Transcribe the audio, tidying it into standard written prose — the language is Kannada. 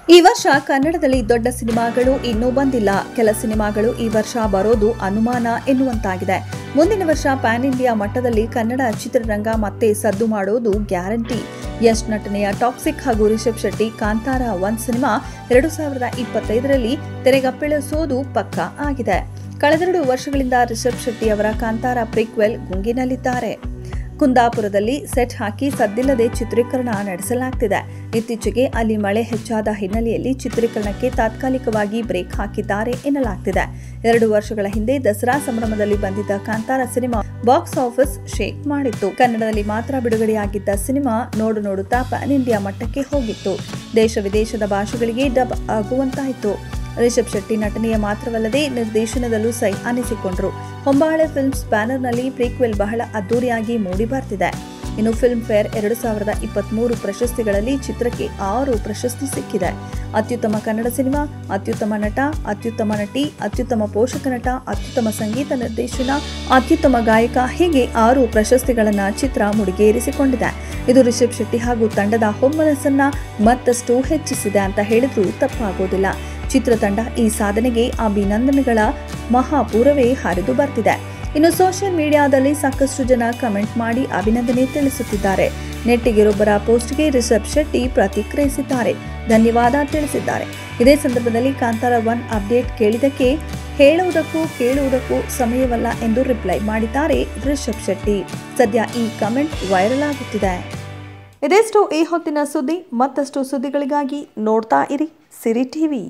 ಈ ವರ್ಷ ಕನ್ನಡದಲ್ಲಿ ದೊಡ್ಡ ಸಿನಿಮಾಗಳು ಇನ್ನೂ ಬಂದಿಲ್ಲ. ಕೆಲ ಸಿನಿಮಾಗಳು ಈ ವರ್ಷ ಬರೋದು ಅನುಮಾನ ಎನ್ನುವಂತಾಗಿದೆ. ಮುಂದಿನ ವರ್ಷ ಪ್ಯಾನ್ ಇಂಡಿಯಾ ಮಟ್ಟದಲ್ಲಿ ಕನ್ನಡ ಚಿತ್ರರಂಗ ಮತ್ತೆ ಸದ್ದು ಮಾಡೋದು ಗ್ಯಾರಂಟಿ. ಯಶ್ ನಟನೆಯ ಟಾಕ್ಸಿಕ್ ಹಾಗೂ ರಿಷಬ್ ಶೆಟ್ಟಿ ಕಾಂತಾರ 1 ಸಿನಿಮಾ 2025ರಲ್ಲಿ ತೆರೆಗಪ್ಪಿಳಿಸೋದು ಪಕ್ಕಾ ಆಗಿದೆ. ಕಳೆದೆರಡು ವರ್ಷಗಳಿಂದ ರಿಷಬ್ ಶೆಟ್ಟಿ ಅವರ ಕಾಂತಾರ ಪ್ರೀಕ್ವೆಲ್ ಗುಂಗಿನಲ್ಲಿದ್ದಾರೆ. ಕುಂದಾಪುರದಲ್ಲಿ ಸೆಟ್ ಹಾಕಿ ಸದ್ದಿಲ್ಲದೆ ಚಿತ್ರೀಕರಣ ನಡೆಸಲಾಗ್ತಿದೆ. ಇತ್ತೀಚೆಗೆ ಅಲ್ಲಿ ಮಳೆ ಹೆಚ್ಚಾದ ಹಿನ್ನೆಲೆಯಲ್ಲಿ ಚಿತ್ರೀಕರಣಕ್ಕೆ ತಾತ್ಕಾಲಿಕವಾಗಿ ಬ್ರೇಕ್ ಹಾಕಿದ್ದಾರೆ ಎನ್ನಲಾಗ್ತಿದೆ. 2 ವರ್ಷಗಳ ಹಿಂದೆ ದಸರಾ ಸಂಭ್ರಮದಲ್ಲಿ ಬಂದಿದ್ದ Kantara cinema box office shake ಮಾಡಿತ್ತು. ಕನ್ನಡದಲ್ಲಿ ಮಾತ್ರ ಬಿಡುಗಡೆಯಾಗಿದ್ದ ಸಿನಿಮಾ ನೋಡುತ್ತಾ ಪ್ಯಾನ್ ಇಂಡಿಯಾ ಮಟ್ಟಕ್ಕೆ ಹೋಗಿತ್ತು. ದೇಶ ವಿದೇಶದ ಭಾಷೆಗಳಿಗೆ ಡಬ್ ಆಗುವಂತಾಯಿತು. ರಿಷಬ್ ಶೆಟ್ಟಿ ನಟನೆಯ ಮಾತ್ರವಲ್ಲದೆ ನಿರ್ದೇಶನದಲ್ಲೂ ಸೈ ಅನಿಸಿಕೊಂಡ್ರು. ಹೊಂಬಾಳೆ ಫಿಲ್ಮ್ಸ್ ಬ್ಯಾನರ್ನಲ್ಲಿ ಪ್ರೀಕ್ವೆಲ್ ಬಹಳ ಅದ್ದೂರಿಯಾಗಿ ಮೂಡಿ ಬರ್ತಿದೆ. ಇನ್ನು ಫಿಲ್ಮ್ ಫೇರ್ 2023 ಪ್ರಶಸ್ತಿಗಳಲ್ಲಿ ಚಿತ್ರಕ್ಕೆ 6 ಪ್ರಶಸ್ತಿ ಸಿಕ್ಕಿದೆ. ಅತ್ಯುತ್ತಮ ಕನ್ನಡ ಸಿನಿಮಾ, ಅತ್ಯುತ್ತಮ ನಟ, ಅತ್ಯುತ್ತಮ ನಟಿ, ಅತ್ಯುತ್ತಮ ಪೋಷಕ ನಟ, ಅತ್ಯುತ್ತಮ ಸಂಗೀತ ನಿರ್ದೇಶನ, ಅತ್ಯುತ್ತಮ ಗಾಯಕ ಹೀಗೆ 6 ಪ್ರಶಸ್ತಿಗಳನ್ನು ಚಿತ್ರ ಮುಡಿಗೇರಿಸಿಕೊಂಡಿದೆ. ಇದು ರಿಷಬ್ ಶೆಟ್ಟಿ ಹಾಗೂ ತಂಡದ ಹುಮ್ಮನಸ್ಸನ್ನ ಮತ್ತಷ್ಟು ಹೆಚ್ಚಿಸಿದೆ ಅಂತ ಹೇಳಿದ್ರೂ ತಪ್ಪಾಗೋದಿಲ್ಲ. ಚಿತ್ರತಂಡ ಈ ಸಾಧನೆಗೆ ಅಭಿನಂದನೆಗಳ ಮಹಾಪೂರವೇ ಹರಿದು ಬರ್ತಿದೆ. ಇನ್ನು ಸೋಷಿಯಲ್ ಮೀಡಿಯಾದಲ್ಲಿ ಸಾಕಷ್ಟು ಜನ ಕಮೆಂಟ್ ಮಾಡಿ ಅಭಿನಂದನೆ ತಿಳಿಸುತ್ತಿದ್ದಾರೆ. ನೆಟ್ಟಿಗೆರೊಬ್ಬರ ಪೋಸ್ಟ್ಗೆ ರಿಷಬ್ ಶೆಟ್ಟಿ ಪ್ರತಿಕ್ರಿಯಿಸಿದ್ದಾರೆ, ಧನ್ಯವಾದ ತಿಳಿಸಿದ್ದಾರೆ. ಇದೇ ಸಂದರ್ಭದಲ್ಲಿ ಕಾಂತಾರ 1 ಅಪ್ಡೇಟ್ ಕೇಳಿದಕ್ಕೆ ಹೇಳುವುದಕ್ಕೂ ಕೇಳುವುದಕ್ಕೂ ಸಮಯವಲ್ಲ ಎಂದು ರಿಪ್ಲೈ ಮಾಡಿದ್ದಾರೆ ರಿಷಬ್ ಶೆಟ್ಟಿ. ಸದ್ಯ ಈ ಕಮೆಂಟ್ ವೈರಲ್ ಆಗುತ್ತಿದೆ. ಇದೆಷ್ಟು ಈ ಹೊತ್ತಿನ ಸುದ್ದಿ. ಮತ್ತಷ್ಟು ಸುದ್ದಿಗಳಿಗಾಗಿ ನೋಡ್ತಾ ಇರಿ ಸಿರಿ ಟಿವಿ.